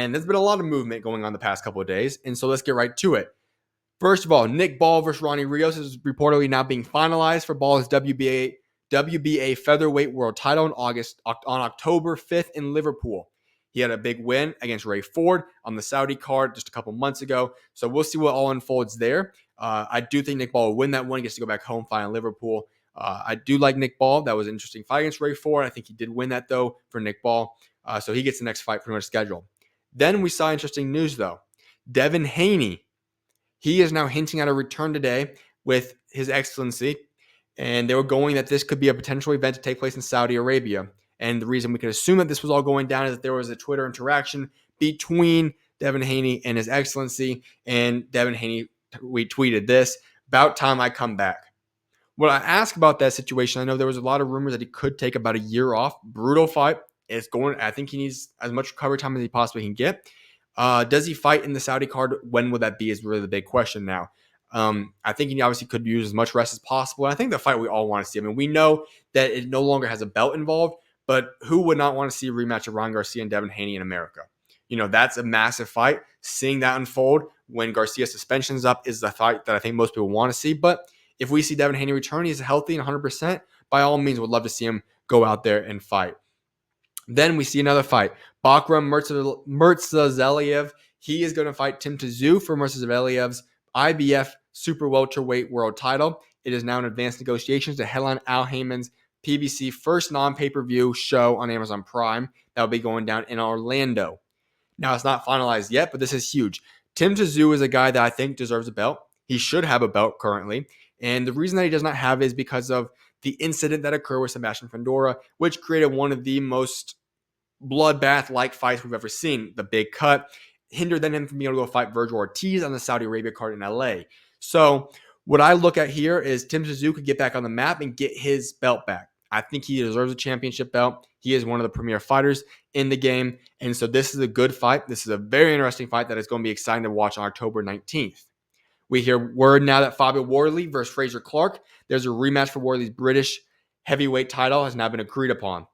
And there's been a lot of movement going on the past couple of days, and so let's get right to it. First of all, Nick Ball versus Ronnie Rios is reportedly now being finalized for Ball's WBA featherweight world title on October 5th in Liverpool. He had a big win against Ray Ford on the Saudi card just a couple months ago, so we'll see what all unfolds there. I do think Nick Ball will win that one. He gets to go back home, fight in Liverpool. I do like Nick Ball. That was an interesting fight against Ray Ford. I think he did win that, though, for Nick Ball. So he gets the next fight pretty much scheduled. Then we saw interesting news, though. Devin Haney, he is now hinting at a return today with His Excellency, and they were going that this could be a potential event to take place in Saudi Arabia. And the reason we could assume that this was all going down is that there was a Twitter interaction between Devin Haney and His Excellency, and Devin Haney tweeted this: "About time I come back." When I ask about that situation, I know there was a lot of rumors that he could take about a year off. Brutal fight. I think he needs as much recovery time as he possibly can get. Does he fight in the Saudi card? When will that be is really the big question now. I think he obviously could use as much rest as possible. And I think the fight we all want to see. I mean, we know that it no longer has a belt involved, but who would not want to see a rematch of Ryan Garcia and Devin Haney in America? That's a massive fight. Seeing that unfold when Garcia's suspension is up is the fight that I think most people want to see. But if we see Devin Haney return, he's healthy and 100%, by all means, would love to see him go out there and fight. Then we see another fight. Bakram Murtazaliev. He is going to fight Tim Tszyu for Murtazaliev's IBF Super Welterweight World title. It is now in advanced negotiations to headline Al Heyman's PBC first non-pay-per-view show on Amazon Prime. That will be going down in Orlando. Now, it's not finalized yet, but this is huge. Tim Tszyu is a guy that I think deserves a belt. He should have a belt currently. And the reason that he does not have it is because of the incident that occurred with Sebastian Fundora, which created one of the most bloodbath-like fights we've ever seen. The big cut hindered him from being able to go fight Virgil Ortiz on the Saudi Arabia card in LA. So what I look at here is Tim Tszyu could get back on the map and get his belt back. I think he deserves a championship belt. He is one of the premier fighters in the game. And so this is a good fight. This is a very interesting fight that is going to be exciting to watch on October 19th. We hear word now that Fabio Wardley versus Fraser Clark. There's a rematch for Wardley's British heavyweight title has now been agreed upon.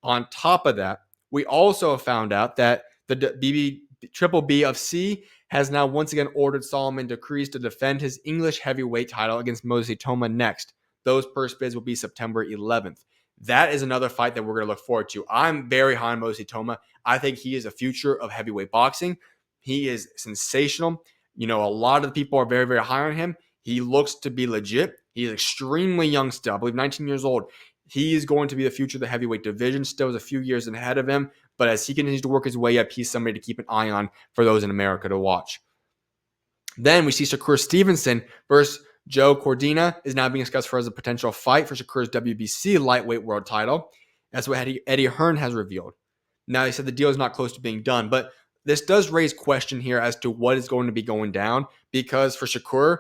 On top of that, we also found out that the Triple B of C has now once again ordered Solomon Decrees to defend his English heavyweight title against Moses Toma next. Those purse bids will be September 11th. That is another fight that we're going to look forward to. I'm very high on Moses Toma. I think he is a future of heavyweight boxing. He is sensational. A lot of the people are very, very high on him. He looks to be legit. He is extremely young still. I believe 19 years old. He is going to be the future of the heavyweight division. Still is a few years ahead of him. But as he continues to work his way up, he's somebody to keep an eye on for those in America to watch. Then we see Shakur Stevenson versus Joe Cordina is now being discussed for as a potential fight for Shakur's WBC lightweight world title. That's what Eddie Hearn has revealed. Now, he said the deal is not close to being done, but this does raise question here as to what is going to be going down, because for Shakur,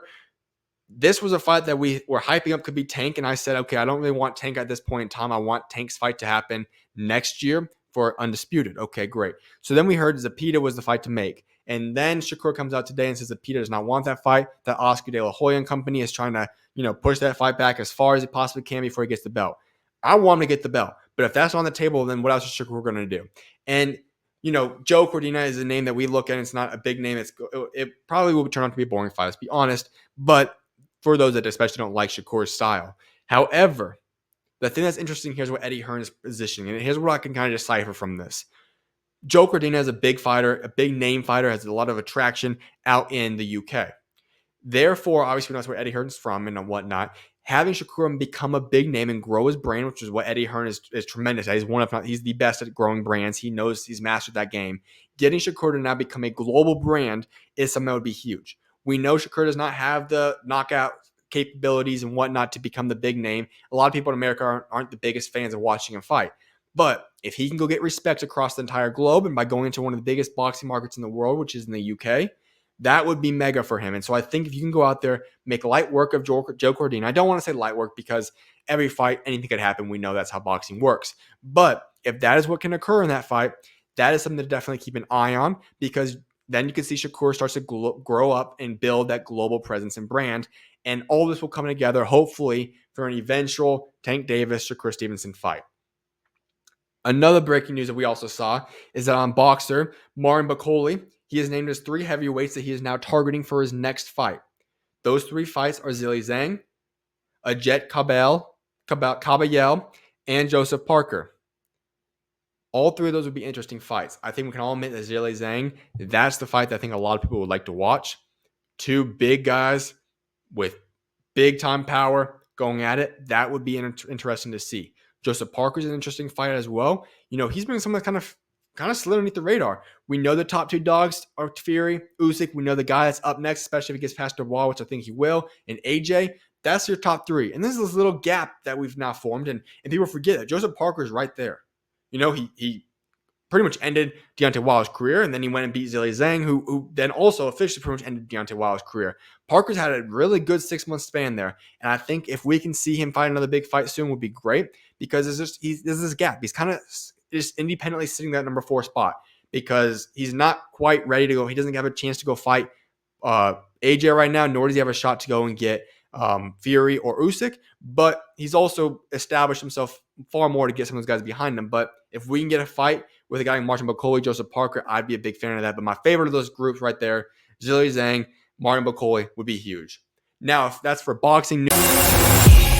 this was a fight that we were hyping up could be Tank, and I said, okay, I don't really want Tank at this point in time. I want Tank's fight to happen next year for Undisputed. Okay, great. So then we heard Zepeda was the fight to make. And then Shakur comes out today and says Zepeda does not want that fight, that Oscar De La Hoya and company is trying to, push that fight back as far as it possibly can before he gets the belt. I want him to get the belt. But if that's on the table, then what else is Shakur going to do? And Joe Cordina is a name that we look at. It's not a big name. It probably will turn out to be a boring fight, let's be honest. But for those that especially don't like Shakur's style. However, the thing that's interesting here is what Eddie Hearn is positioning. And here's what I can kind of decipher from this. Joe Cordina is a big fighter, a big name fighter, has a lot of attraction out in the UK. Therefore, obviously, that's where Eddie Hearn's from and whatnot. Having Shakur become a big name and grow his brand, which is what Eddie Hearn is tremendous at. He's the best at growing brands. He knows he's mastered that game. Getting Shakur to now become a global brand is something that would be huge. We know Shakur does not have the knockout capabilities and whatnot to become the big name. A lot of people in America aren't the biggest fans of watching him fight. But if he can go get respect across the entire globe and by going into one of the biggest boxing markets in the world, which is in the UK, that would be mega for him. And so I think if you can go out there, make light work of Joe Cordina. I don't want to say light work because every fight, anything could happen. We know that's how boxing works. But if that is what can occur in that fight, that is something to definitely keep an eye on, because then you can see Shakur starts to grow up and build that global presence and brand. And all this will come together, hopefully, for an eventual Tank Davis-Shakur Stevenson fight. Another breaking news that we also saw is that on Boxer, Martin Bakole, he has named his 3 heavyweights that he is now targeting for his next fight. Those 3 fights are Zhilei Zhang, Ajet Caballel, and Joseph Parker. All 3 of those would be interesting fights. I think we can all admit that Zhilei Zhang, that's the fight that I think a lot of people would like to watch. 2 big guys with big time power going at it. That would be interesting to see. Joseph Parker's an interesting fight as well. He's been someone that kind of slid underneath the radar. We know the top 2 dogs are Fury, Usyk. We know the guy that's up next, especially if he gets past the wall, which I think he will, and AJ. That's your top 3. And this is this little gap that we've now formed, and people forget that Joseph Parker is right there. He pretty much ended Deontay Wilder's career, and then he went and beat Zhilei Zhang, who then also officially pretty much ended Deontay Wilder's career. Parker's had a really good 6-month span there, and I think if we can see him fight another big fight soon, would be great, because there's this gap. He's kind of just independently sitting that number 4 spot because he's not quite ready to go. He doesn't have a chance to go fight AJ right now, nor does he have a shot to go and get Fury or Usyk, but he's also established himself far more to get some of those guys behind him. But if we can get a fight with a guy like Martin Bakole, Joseph Parker, I'd be a big fan of that. But my favorite of those groups right there, Zhilei Zhang, Martin Bakole, would be huge. Now, if that's for boxing news.